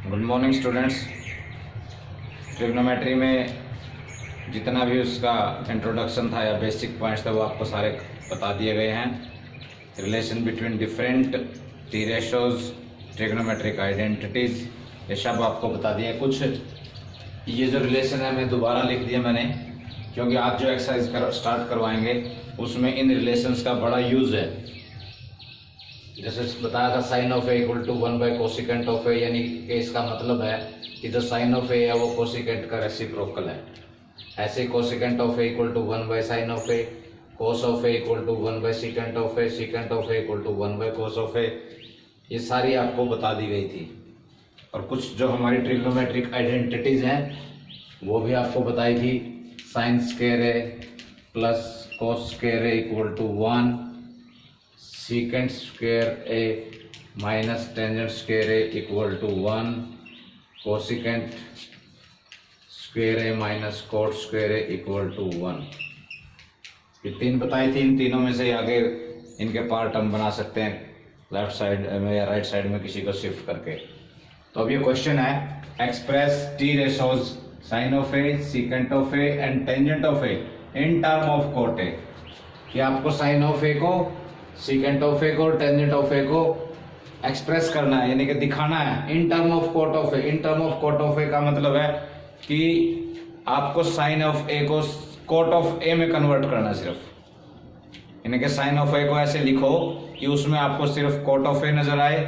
Good morning students. Trigonometry में जितना भी उसका इंट्रोडक्शन था या बेसिक पॉइंट्स थे वो आपको सारे बता दिए गए हैं। Relation between different T ratios, trigonometric identities, ये सब आपको बता दिया। कुछ ये जो रिलेशन है मैं दोबारा लिख दिया मैंने, क्योंकि आज जो एक्सरसाइज स्टार्ट करवाएंगे उसमें इन रिलेशंस का बड़ा यूज़ है। जैसे बताया था sine of A equal to 1 by cosecant of A, यानी कि इसका मतलब है कि जो साइन ऑफ ए है वो कोसिकेंट का रेसिप्रोकल है। ऐसे cosecant of A equal to 1 by sine of A, cos of A equal to 1 by secant of A, secant of A equal to 1 by cos of A, ये सारी आपको बता दी गई थी। और कुछ जो हमारी ट्रिग्नोमेट्रिक आइडेंटिटीज़ हैं वो भी आपको बताई थी। Sine square A plus cos square A equal to 1, secant square A minus tangent square A equal to 1, cosecant square A minus cot square A equal to 1। ये तीन बताई थी। इन तीनों में से आगे इनके पार्ट हम बना सकते हैं लेफ्ट साइड में या राइट साइड में किसी को शिफ्ट करके। तो अब ये क्वेश्चन है, express T ratios sine of A, secant of A and tangent of A in term of cot A. कि आपको साइन ऑफ ए को, सीकेंट ऑफ ए को, टेंजेंट ऑफ ए को एक्सप्रेस करना है, यानी कि दिखाना है in term of cot of A. In term of cot of A का मतलब है कि आपको साइन ऑफ ए को कोट ऑफ ए में कन्वर्ट करना है सिर्फ। यानी कि साइन ऑफ ए को ऐसे लिखो कि उसमें आपको सिर्फ कोट ऑफ ए नजर आए।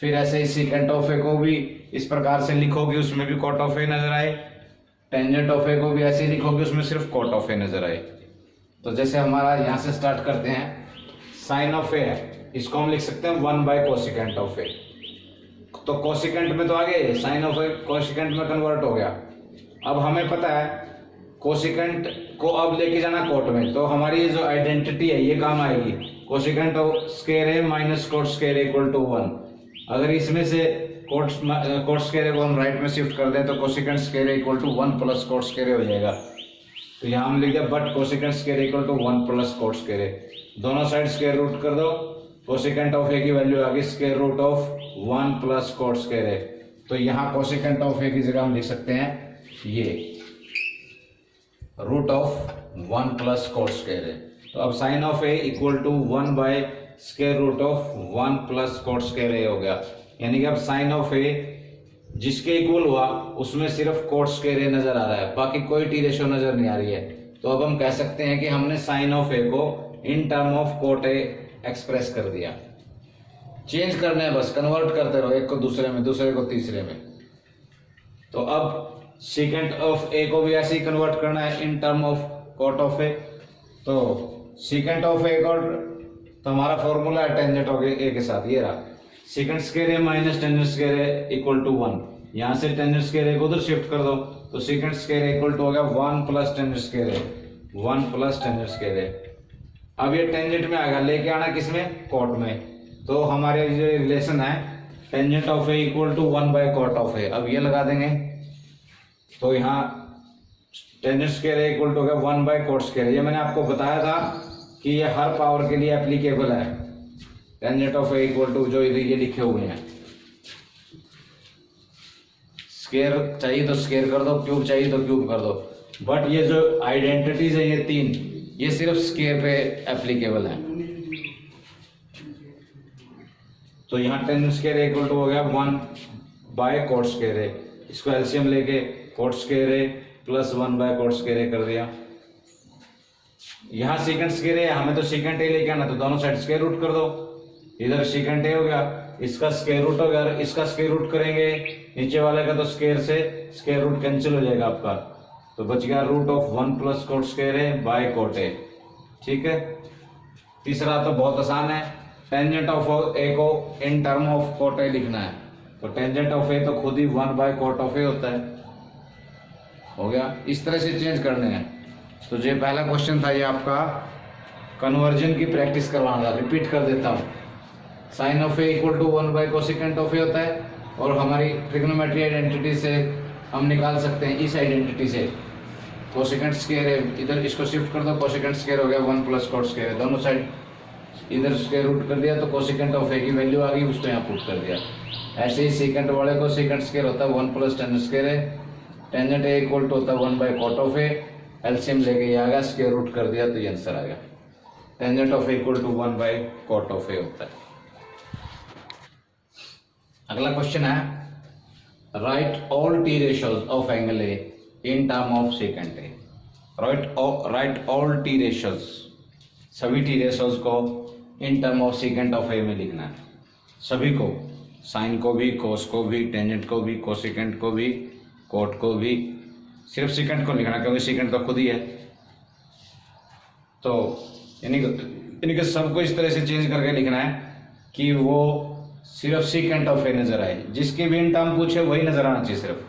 फिर ऐसे ही सीकेंट ऑफ ए को भी इस प्रकार से लिखो कि उसमें भी कोट ऑफ ए नजर आए। टेंजेंट ऑफ ए को भी ऐसे ही लिखो कि उसमें सिर्फ कोट ऑफ ए नजर आए। तो जैसे हमारा यहाँ से स्टार्ट करते हैं, साइन ऑफ ए है, इसको हम लिख सकते हैं 1 बाय कोसिकेंट ऑफ ए। तो कोसिकेंट में तो आ गए, साइन ऑफ ए कोसिकेंट में कन्वर्ट हो गया। अब हमें पता है कोसिकेंट को अब लेके जाना कोट में, तो हमारी ये जो आइडेंटिटी है ये काम आएगी। Cosecant of square A minus cot square A equal to 1। अगर इसमें से कोट स्क्वायर ए को हम राइट में शिफ्ट कर दें तो cosecant square A equal to 1 plus cot square A हो जाएगा। तो यहाँ हम लिख दिया but cosecant square equal to 1 plus cot square A. दोनों साइड स्क्वायर रूट कर दो, कोसिकेंट ऑफ ए की वैल्यू आ गई square root of 1 plus cot square A. तो यहाँ कोसिकेंट ऑफ ए की जगह हम लिख सकते हैं ये root of 1 plus cot square A. तो अब sine of A equal to 1 by square root of 1 plus cot square A हो गया। यानी कि अब साइन ऑफ ए जिसके इक्वल हुआ उसमें सिर्फ कोट स्क्वायर ए नजर आ रहा है, बाकी कोई टी रेशो नजर नहीं आ रही है। तो अब हम कह सकते हैं कि हमने साइन ऑफ ए को in term of cot A express कर दिया। चेंज करना है बस, कन्वर्ट करते रहो एक को दूसरे में, दूसरे को तीसरे में। तो अब सीकेंट ऑफ ए को भी ऐसे ही कन्वर्ट करना है in term of cot of A. तो सीकेंट ऑफ ए को तो हमारा फॉर्मूला है टेंजेंट ऑफ ए के साथ, ये रहा secant square A minus tangent square A equal to 1। यहाँ से टेंजेंट स्क्वायर ए को उधर शिफ्ट कर दो तो secant square A equal to हो गया 1 plus tangent square A, 1 plus tangent square A. अब ये टेंजेंट में आएगा, लेके आना किसमें, कोट में। तो हमारे जो रिलेशन है tangent of A equal to 1 by cot of A, अब ये लगा देंगे। तो यहाँ tangent square A equal to हो गया 1 बाय कोट स्क्वायर। ये मैंने आपको बताया था कि ये हर पावर के लिए एप्लीकेबल है। Tangent of A equal to जो ये लिखे हुए हैं, स्क्वायर चाहिए तो स्क्वायर कर दो, क्यूब चाहिए तो क्यूब कर दो। बट ये जो आइडेंटिटीज है ये तीन, ये सिर्फ स्क्वायर पे एप्लीकेबल है। तो यहाँ tangent square A equal to हो गया 1 बाय कोट स्क्वायर ए। इसको एलसीएम लेके coat square A plus 1 by coat square ए कर दिया। यहाँ सीकेंट स्क्वायर ए, हमें तो सीकेंट ए लेके आना, तो दोनों साइड स्क्वायर रूट कर दो। इधर सीकेंट ए हो गया, इसका स्क्वायर रूट हो गया, इसका स्क्वायर रूट करेंगे नीचे वाले का, तो स्क्वायर से स्क्वायर रूट कैंसिल हो जाएगा आपका। तो बच गया root of 1 plus cot square A by cot A. ठीक है। तीसरा तो बहुत आसान है, टेंजेंट ऑफ ए को इन टर्म ऑफ कोट ए लिखना है। तो टेंजेंट ऑफ ए तो खुद ही 1 बाय कोट ऑफ ए होता है। हो गया। इस तरह से चेंज करने हैं। तो ये पहला क्वेश्चन था, ये आपका कन्वर्जन की प्रैक्टिस करवाना था। रिपीट कर देता हूँ, sine of A equal to 1 by cosecant of A होता है। और हमारी ट्रिग्नोमेट्री आइडेंटिटी से हम निकाल सकते हैं, इस आइडेंटिटी से कोसिकेंट स्क्वायर है, इधर इसको शिफ्ट कर दो, कोसिकेंट स्क्वायर हो गया 1 प्लस कोट स्क्वायर है। दोनों साइड इधर स्क्वायर रूट कर दिया तो कोसिकेंट ऑफ ए की वैल्यू आ गई, उसको यहाँ पुट कर दिया। ऐसे ही सीकेंट वाले को सीकेंट स्क्वायर होता है 1 प्लस टेंजेंट स्क्वायर है, टेंजेंट ए इक्वल टू होता है 1 by cot of A, LCM लेके ये आ गया, स्क्वायर रूट कर दिया तो ये आंसर आ गया। Tangent of A equal to 1 by cot of A होता है। अगला क्वेश्चन है, write all T ratios of angle A in term of secant A. Write all T ratios, सभी टी रेशियोज को in term of secant of A में लिखना है, सभी को, साइन को भी, कोस को भी, टेंजेंट को भी, कोसेकेंट को भी, कोट को भी, सिर्फ सेकेंट को लिखना क्योंकि सेकेंट तो खुद ही है। तो यानी कि सबको इस तरह से चेंज करके लिखना है कि वो सिर्फ सेकेंट ऑफ ए नजर आए, जिसके भी इन टर्म पूछे वही नजर आना चाहिए सिर्फ।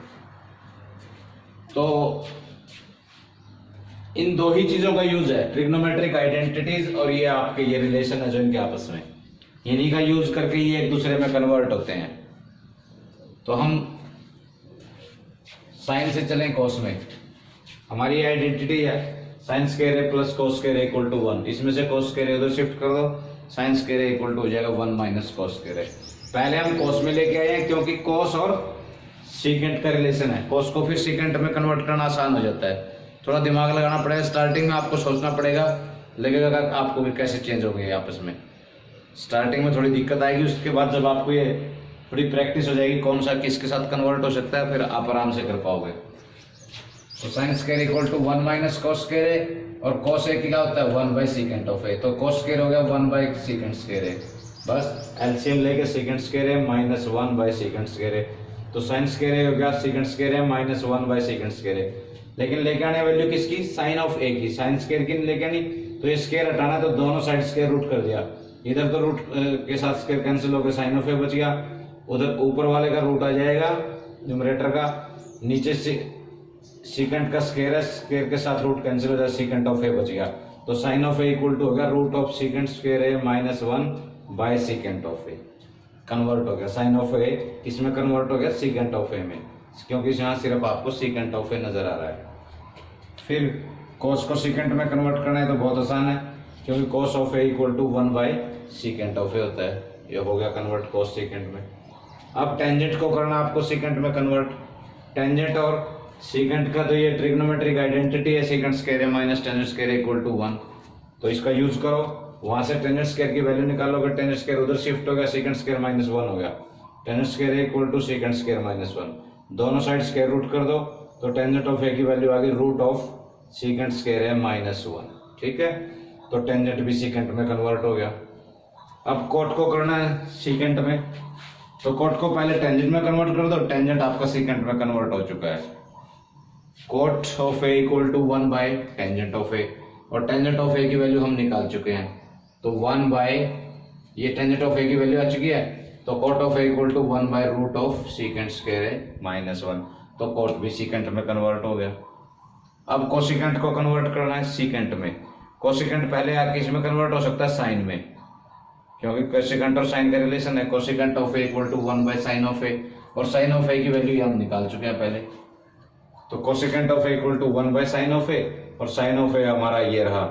तो इन दो ही चीजों का यूज है, ट्रिग्नोमेट्रिक आइडेंटिटीज और ये आपके ये रिलेशन है जो इनके आपस में, इन्हीं का यूज करके ये एक दूसरे में कन्वर्ट होते हैं। तो हम साइन से चलें कोस में, हमारी आइडेंटिटी है sine square A plus cos square A equal to 1, इसमें से कोस स्क्वायर ए उधर शिफ्ट कर दो, sine square A equal to हो जाएगा 1 माइनस कोस स्क्वायर ए। पहले हम कोस में लेके आए हैं क्योंकि कोस और सीकेंट का रिलेशन है, कोस को फिर सीकेंट में कन्वर्ट करना आसान हो जाता है, थोड़ा दिमाग लगाना पड़ेगा, स्टार्टिंग में आपको सोचना पड़ेगा, लगेगा आपको भी कैसे चेंज हो गए आपस में, स्टार्टिंग में थोड़ी दिक्कत आएगी, उसके बाद जब आपको ये थोड़ी प्रैक्टिस हो जाएगी कौन सा किसके साथ कन्वर्ट हो सकता है, फिर आप आराम से कर पाओगे। तो sine square equal to 1 minus cos square A, और कोस ए क्या होता है 1 बाई सीकेंट ऑफ ए, तो कोस स्क्वायर हो गया 1 बाई सीकेंट स्क्वायर ए, बस एलसीएम लेके secant square A minus 1 by secant square A, तो साइन स्क्वायर ए हो गया secant square A minus 1 by secant square A. लेकिन लेके आने वैल्यू किसकी, साइन ऑफ ए की, साइन स्क्वायर की लेके आनी, तो ये स्क्वायर हटाना तो दोनों साइड स्क्वायर रूट कर दिया, इधर तो रूट के साथ स्क्वायर कैंसिल हो गया, साइन ऑफ ए बच गया, उधर ऊपर वाले का रूट आ जाएगा न्यूमरेटर का, नीचे से सीकेंट का स्क्वायर है, स्क्वायर के साथ रूट कैंसिल हो जाए, सीकेंट ऑफ ए बच गया, तो sine of A equal to हो गया root of secant square A minus 1 by secant of A, convert हो गया साइन ऑफ ए, इसमें कन्वर्ट हो गया सीकेंट ऑफ ए में, क्योंकि यहाँ सिर्फ आपको सीकेंट ऑफ ए नजर आ रहा है। फिर कोस को सीकेंट में कन्वर्ट करना है तो बहुत आसान है, क्योंकि cos of A equal to 1 by secant of A होता है, ये हो गया कन्वर्ट कोस सीकेंट में। अब टेंजेंट को करना आपको सीकेंट में कन्वर्ट, टेंजेंट और सीकेंट का तो ये ट्रिग्नोमेट्रिक आइडेंटिटी है, secant square minus tangent square equal to 1, तो इसका यूज करो, वहां से टेंजेंट स्क्वायर की वैल्यू निकालोगे, टेंजेंट स्क्वायर उधर शिफ्ट हो गया, सीकेंट स्क्वायर माइनस 1 हो गया, tangent square equal to secant square minus 1, दोनों साइड स्क्वायर रूट कर दो, तो टेंजेंट ऑफ ए की वैल्यू आ गई रूट ऑफ सीकेंट स्क्वायर है माइनस 1, ठीक है, तो टेंजेंट भी सीकेंट में कन्वर्ट हो गया। अब कोट को करना है सीकेंट में, तो कोट को पहले टेंजेंट में कन्वर्ट कर दो, टेंजेंट आपका सीकेंट में कन्वर्ट हो चुका है, cot of A equal to 1 by tangent of A, और टेंजेंट ऑफ ए की वैल्यू हम निकाल चुके हैं, तो 1 बाय ये टेंजेंट ऑफ ए की वैल्यू आ चुकी है, तो cot of A equal to 1 by root of secant square है माइनस 1, तो कोट भी सीकेंट में कन्वर्ट हो गया। अब कोसिकेंट को कन्वर्ट करना है सीकेंट में, कोसिकेंट पहले किस में कन्वर्ट हो सकता है, साइन में, क्योंकि कोसिकेंट और साइन का रिलेशन है, cosecant of A equal to 1 by sine of A, और साइन ऑफ ए की वैल्यू हम निकाल चुके हैं पहले, तो cosecant of A equal to 1 by sine of A, और साइन ऑफ ए हमारा ये रहा,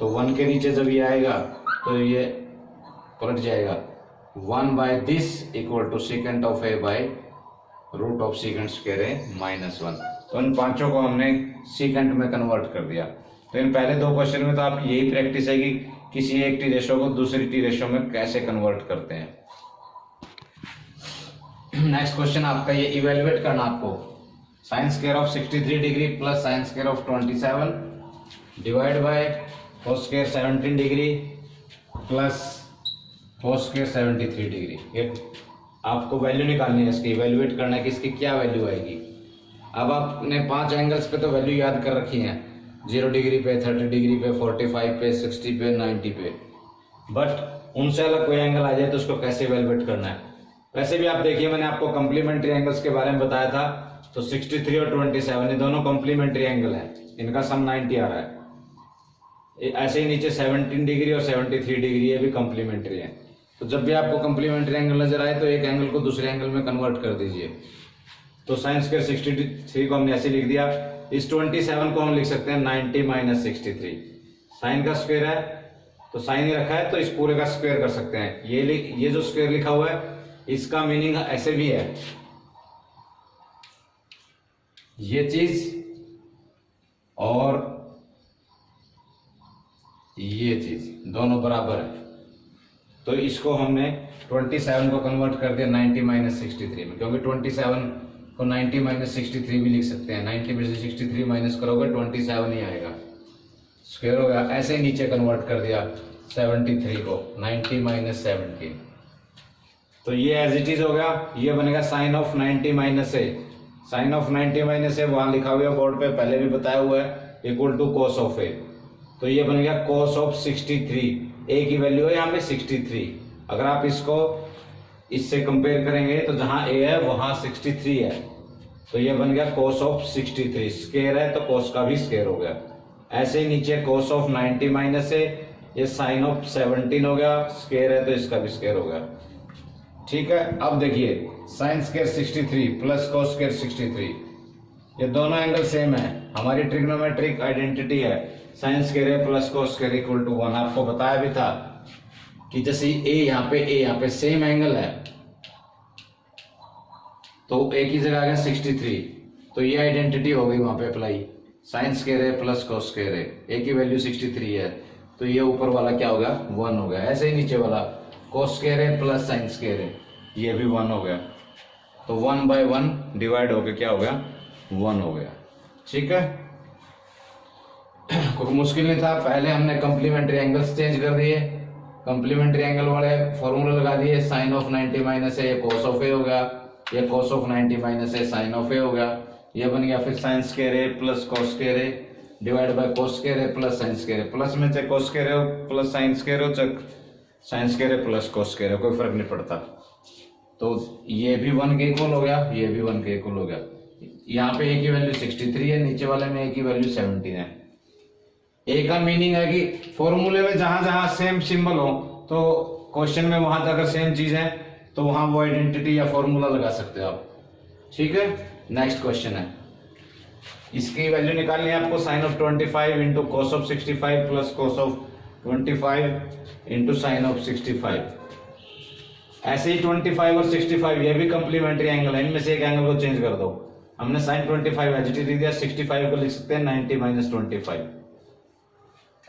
तो 1 के नीचे जब ये आएगा तो ये पलट जाएगा, 1 by this equal to secant of A by root of secant square A minus 1, तो इन पांचों को हमने सीकेंट में कन्वर्ट कर दिया। तो इन पहले दो क्वेश्चन में तो आपकी यही प्रैक्टिस है कि किसी एक टी रेशो को दूसरी टी रेशो में कैसे कन्वर्ट करते हैं। नेक्स्ट क्वेश्चन आपका ये इवेल्युएट करना आपको, sine square of 63 degree plus sine square of 27 divide by cos square 17 degree plus cos square 73 degree, ये आपको वैल्यू निकालनी है, इसकी इवेल्युएट करना है कि इसकी क्या वैल्यू आएगी। अब आपने 5 एंगल्स पे तो वैल्यू याद कर रखी है, 0 डिग्री पे, 30 डिग्री पे, 45 पे, 60 पे, 90 पे, बट उनसे अलग कोई एंगल आ जाए तो उसको कैसे इवेल्युएट करना है। वैसे भी आप देखिए मैंने आपको कम्प्लीमेंट्री एंगल्स के बारे में बताया था, तो 63 और 27 ये दोनों कम्प्लीमेंट्री एंगल हैं, इनका सम 90 आ रहा है। ऐसे ही नीचे 17 डिग्री और 73 डिग्री ये भी कम्प्लीमेंट्री है, तो जब भी आपको कम्प्लीमेंट्री एंगल नजर आए तो एक एंगल को दूसरे एंगल में कन्वर्ट कर दीजिए। तो साइन स्क्वायर 63 को हमने ऐसे लिख दिया, इस 27 को हम लिख सकते हैं 90 माइनस 63, साइन का स्क्वायर है तो साइन ही रखा है तो इस पूरे का स्क्वायर कर सकते हैं, ये जो स्क्वायर लिखा हुआ है इसका मीनिंग ऐसे भी है, ये चीज और ये चीज दोनों बराबर है, तो इसको हमने 27 को कन्वर्ट कर दिया 90 माइनस 63 में, क्योंकि 27 को 90 माइनस 63 भी लिख सकते हैं। 90 में से 63 माइनस करोगे 27 ही आएगा, स्क्वायर हो गया। ऐसे ही नीचे कन्वर्ट कर दिया 73 को 90 माइनस 70, तो ये एज इट इज हो गया। ये बनेगा sine of 90 minus A, sign of 90 minus A वहां लिखा हुआ है बोर्ड पे, पहले भी बताया हुआ है, equal to cos of A, तो ये बन गया कोस ऑफ 63। ए की वैल्यू है यहाँ पे 63। अगर आप इसको इससे कंपेयर करेंगे तो जहां ए है वहां 63 है, तो ये बन गया कोस ऑफ 63। स्क्वायर है तो कोस का भी स्क्वायर हो गया। ऐसे ही नीचे कोस ऑफ 90 माइनस ए, ये साइन ऑफ 17 हो गया, स्क्वायर है तो इसका भी स्क्वायर हो गया। ठीक है, अब देखिए sine square 63 plus cos square 63, ये दोनों एंगल सेम है, हमारी ट्रिग्नोमेट्रिक आइडेंटिटी है, sine square plus cos square equal to 1। आपको बताया भी था कि जैसे ए यहाँ पे सेम एंगल है, तो ए की जगह आ गया 63, तो ये आइडेंटिटी हो गई वहां पे apply, sine square plus cos square, A की वैल्यू 63 है, तो ये ऊपर वाला क्या होगा 1 हो गया। ऐसे ही नीचे वाला cos square plus sine square, ये भी 1 हो गया, तो 1 बाय 1 डिवाइड हो गया, क्या हो गया 1 हो गया। ठीक है, कोई मुश्किल नहीं था। पहले हमने कॉम्प्लीमेंट्री एंगल्स चेंज कर दिए, कॉम्प्लीमेंट्री एंगल वाले फॉर्मूला लगा दिए, sine of 90 minus A cos of A हो गया, ये cos of 90 minus A sign of A हो गया, ये बन गया फिर sine square A plus cos square A divide by cos square A plus sine square A, plus में चाहे कोस स्क्वायर हो प्लस साइन स्क्वायर हो, चाहे sine square A plus cos square A, कोई फर्क नहीं पड़ता। तो ये भी 1 के इक्वल हो गया, ये भी 1 के इक्वल हो गया। यहाँ पे ए की वैल्यू 63 है, नीचे वाले में ए की वैल्यू 17 है। ए का मीनिंग है कि फॉर्मूले में जहां जहां सेम सिंबल हो तो क्वेश्चन में वहां अगर सेम चीज है तो वहां वो आइडेंटिटी या फॉर्मूला लगा सकते हो आप। ठीक है, नेक्स्ट क्वेश्चन है, इसकी वैल्यू निकालनी है आपको, sine of 25 into cos of 65 plus cos of 25 into sine of 65। ऐसे ही 25 और 65 ये भी कंप्लीमेंट्री एंगल है, इनमें से एक एंगल को चेंज कर दो। हमने साइन 25 एजिटी दे दिया, 65 को लिख सकते हैं 90 माइनस 25,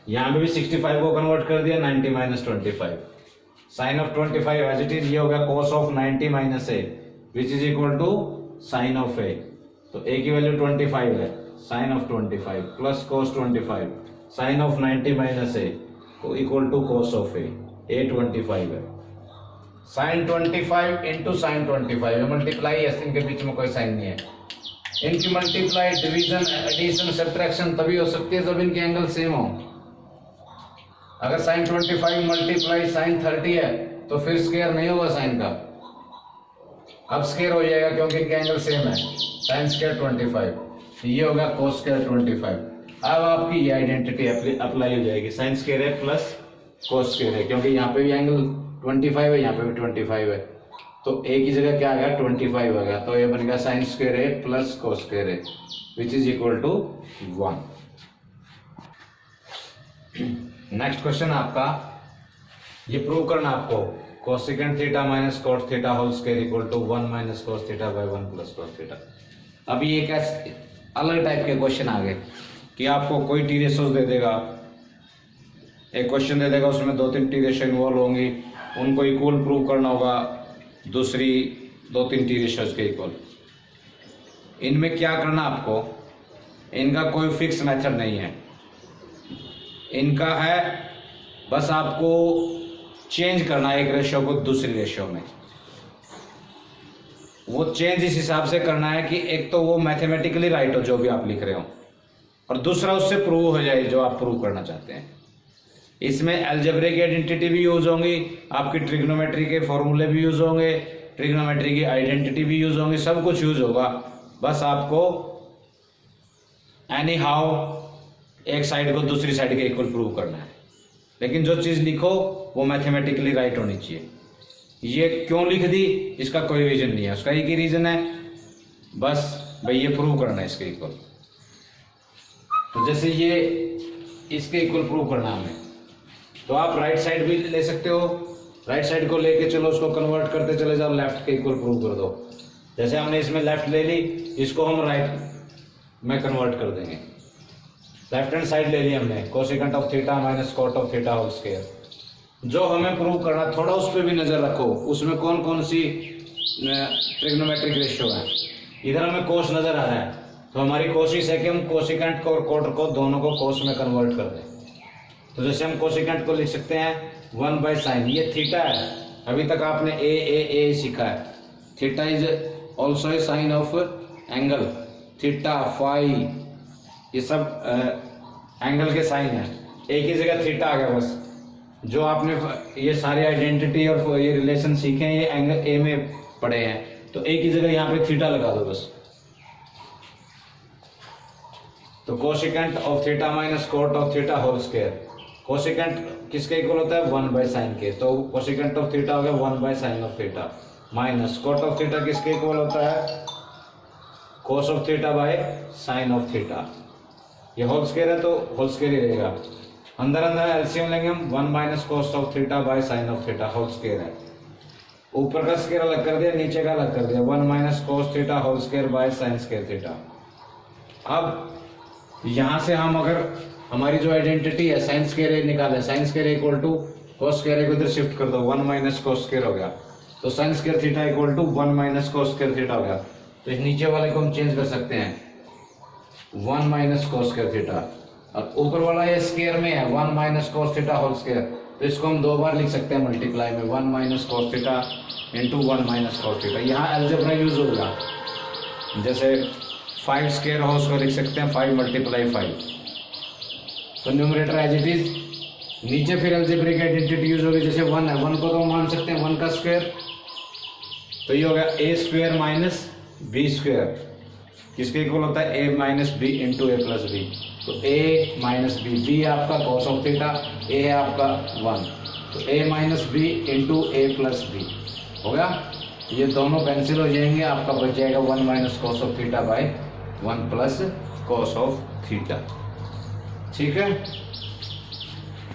यहां पे भी 65 को कन्वर्ट कर दिया 90 minus 25। Sine of 25 as it is, ये हो गया cos of 90 minus A which is equal to sine of A, तो ए की वैल्यू 25 है, sine of 25 plus cos 25 sine of 90 minus A को equal to cos of A 25 है। Sign 25 into sign 25, multiply है, इनके बीच में कोई साइन नहीं है। इनकी मल्टीप्लाई डिवीजन एडिशन सब्ट्रैक्शन तभी हो सकती है जब इनके एंगल सेम हो। अगर साइन 25 मल्टीप्लाई साइन 30 है तो फिर स्क्वायर नहीं होगा साइन का, अब स्क्वायर हो जाएगा क्योंकि इनके एंगल सेम है, साइन स्क्वायर 25, ये होगा कोस स्क्वायर 25। अब आपकी ये आइडेंटिटी अप्लाई हो जाएगी, साइन स्क्वायर है प्लस कोस स्क्वायर है, क्योंकि यहाँ पे भी एंगल 25 है, यहाँ पे भी 25 है, तो ए की जगह क्या आ गया 25 आ गया, तो ये बन गया साइन स्क्वायर है प्लस कोस स्क्वायर है which is equal to 1। Next question आपका, ये प्रूव करना आपको, cosecant theta minus cot theta whole square equal to 1 minus cos theta by 1 plus cos theta. अभी एक अलग टाइप के क्वेश्चन आ गए कि आपको कोई टी रेशोज दे देगा, एक क्वेश्चन दे देगा उसमें 2-3 टी रेशो इन्वॉल्व होंगी, उनको इक्वल प्रूव करना होगा दूसरी 2-3 टी रेशोज के इक्वल। इनमें क्या करना आपको, इनका कोई फिक्स मेथड नहीं है, इनका है बस आपको चेंज करना एक रेशियो को दूसरी रेशियो में। वो चेंज इस हिसाब से करना है कि एक तो वो मैथमेटिकली राइट हो जो भी आप लिख रहे हो, और दूसरा उससे प्रूव हो जाए जो आप प्रूव करना चाहते हैं। इसमें अलजेब्रिक आइडेंटिटी भी यूज होंगी, आपकी ट्रिग्नोमेट्री के फॉर्मूले भी यूज होंगे, ट्रिग्नोमेट्री की आइडेंटिटी भी यूज होंगी, सब कुछ यूज होगा। बस आपको एनी हाउ एक साइड को दूसरी साइड के इक्वल प्रूव करना है, लेकिन जो चीज लिखो वो मैथमेटिकली राइट होनी चाहिए। ये क्यों लिख दी इसका कोई रीजन नहीं है, उसका एक ही रीजन है, बस भाई ये प्रूव करना है इसके इक्वल। तो जैसे ये इसके इक्वल प्रूव करना हमें, तो आप राइट साइड भी ले सकते हो राइट साइड को लेके चलो, उसको कन्वर्ट करते चले जाओ, लेफ्ट के इक्वल प्रूव कर दो। जैसे हमने इसमें लेफ्ट ले ली, इसको हम राइट में कन्वर्ट कर देंगे। लेफ्ट हैंड साइड ले ली हमने, cosecant of theta minus cot of theta whole square. जो हमें प्रूव करना, थोड़ा उस पर भी नजर रखो, उसमें कौन कौन सी ट्रिग्नोमेट्रिक रेशियो है। इधर हमें कोस नजर आ रहा है, तो हमारी कोशिश है कि हम कोसेकेंट को और कॉट को दोनों को कोस में कन्वर्ट कर दें। तो जैसे हम कोसेकेंट को लिख सकते हैं 1/sin, ये थीटा है, अभी तक आपने ए सीखा है। Theta is also a sign of angle, theta phi ये सब एंगल के साइन है। एक ही जगह थीटा आ गया बस। जो आपने ये सारे आइडेंटिटी और ये रिलेशन सीखे हैं, ये एंगल ए में पढ़े हैं, तो एक ही जगह यहाँ पे थीटा लगा दो बस। तो cosecant of theta minus cot of theta whole square, cosecant किसके इक्वल होता है 1/sin के, तो कोसेकेंट ऑफ थीटा हो गया 1/sin of theta, minus cot of theta किसके इक्वल होता है cos of theta by sin of theta. ये होल स्क्वायर है तो होल स्क्वायर ही रहेगा। अंदर अंदर एलसीएम लेंगे हम, 1 minus cos of theta by sin of theta whole square है। ऊपर का स्क्वायर अलग कर दिया, नीचे का अलग कर दिया, 1 minus cos theta whole square by sin square theta. अब यहां से हम अगर हमारी जो आइडेंटिटी है sin स्क्वायर निकाले, sin square equal to cos square को इधर शिफ्ट कर दो, 1 माइनस cos स्क्वायर हो गया, तो sin square theta equal to 1 minus cos square theta हो गया। तो इस नीचे वाले को हम चेंज कर सकते हैं, 1 माइनस cos स्क्वायर थीटा, और ऊपर वाला ये स्क्वायर में है 1 minus cos theta whole square, तो इसको हम दो बार लिख सकते हैं मल्टीप्लाई में, 1 minus cos theta into 1 minus cos theta. यहाँ अलजेब्रा यूज होगा, जैसे 5 स्क्वायर हो उसको लिख सकते हैं 5 मल्टीप्लाई 5, तो न्यूमरेटर एज इट इज। नीचे फिर अलजेब्रिक आइडेंटिटी यूज होगी, जैसे 1 है, 1 को तो मान सकते हैं 1 का स्क्वायर, तो ये हो गया a square minus b square, किसके इक्वल होता है a minus B into A plus B, तो a माइनस बी, b है आपका cos ऑफ थीटा, a है आपका 1, तो a minus B into A plus B हो गया। ये दोनों कैंसिल हो जाएंगे, आपका बच जाएगा 1 minus cos of theta by 1 plus cos of theta. ठीक है।